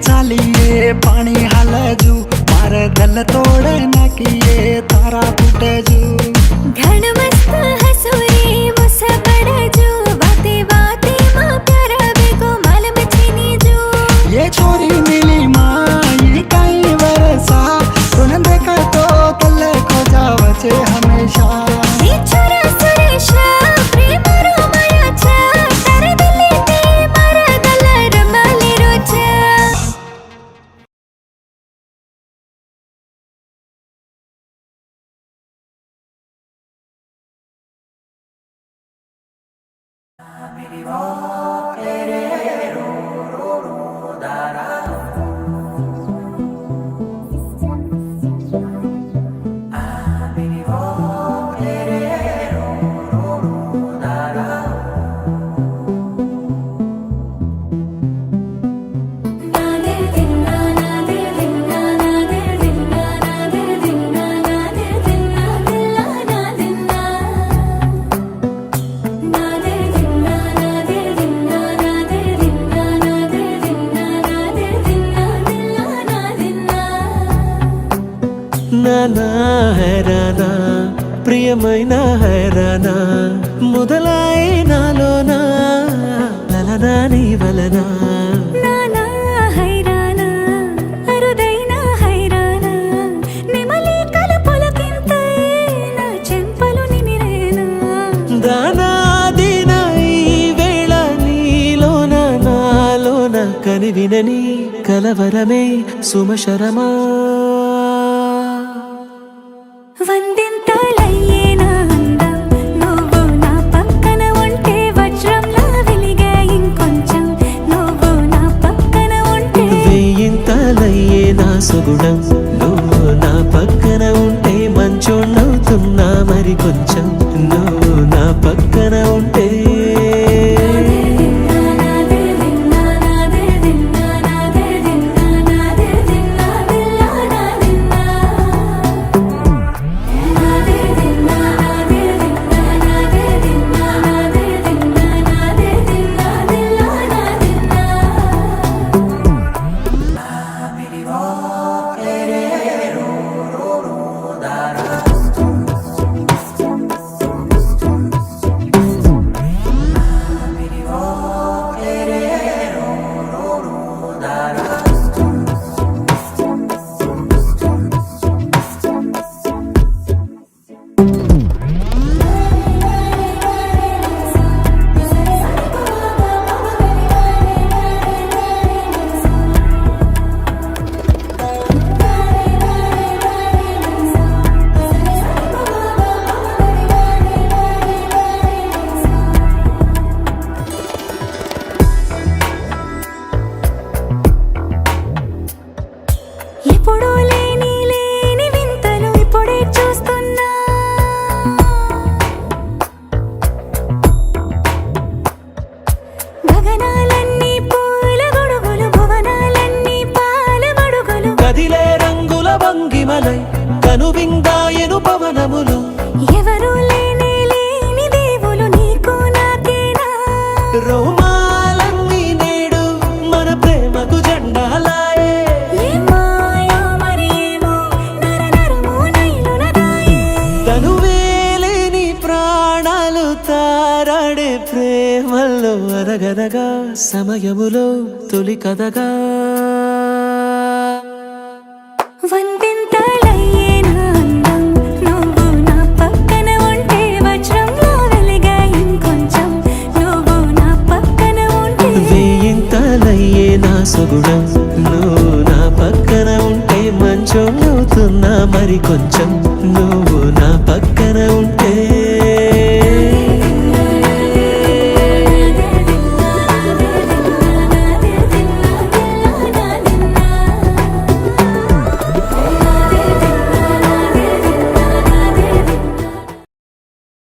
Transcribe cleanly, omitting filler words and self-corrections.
चालिए पानी हालजू मारे दल तोड़े नकिए तारा फुटजू घण मस्त हसुरे मुसा पड़जू बाते बाते मां प्यारा बेगो मालूम छीनी जो ये छोरी मिली माँ ये कई वर्षा तुन देखा तो तले को जावचे हमेशा ये छोरा सुरेशा प्रेम रोमायाचा तारे दिले ते मारा दल रमाले रोचा నానా హైరానా ప్రియమైన హైరానా మొదలాయి నాలోనా లలనా నీ వలనా నానా హైరానా అరుదైన హైరానా నెమలి కలుపులకింతై నా చెంపలు నిమిరేనా దానాదిన ఈ వేళ నీలోన నాలోన కనివినని కలవరమే సుమశరమా వందింతలయ్యే నా అందం నువ్వు నా పక్కన ఉంటే వజ్రంలా వెలిగే ఇంకొంచెం నువ్వు నా పక్కన ఉంటే వేయింతలయ్యే నా సుగుణం నువ్వు నా పక్కన ఉంటే మంచోణ్ణవుతున్నా మరి కొంచెం నువ్వు నా పక్కన ఉంటే ఎప్పుడూ లేని లేని వింతలు ఇప్పుడే చూస్తున్నా గగనాలన్నీ పూల గొడుగులు భువనాలన్నీ పాల గొడుగులు కదిలే రంగుల భంగిమలై కనువిందాయను పవనములు ఎవరు లేని లేని దేవులు నీకు నాకేనా రోమాలన్నీ నేడు మన ప్రేమకు జెండాలాయే ఏ మాయో మరేమో నరనరమో నైలునదాయే తనువేలేని ప్రాణాలు తారాడే ప్రేమల్లో అరగనగా సమయములో తొలి కథగా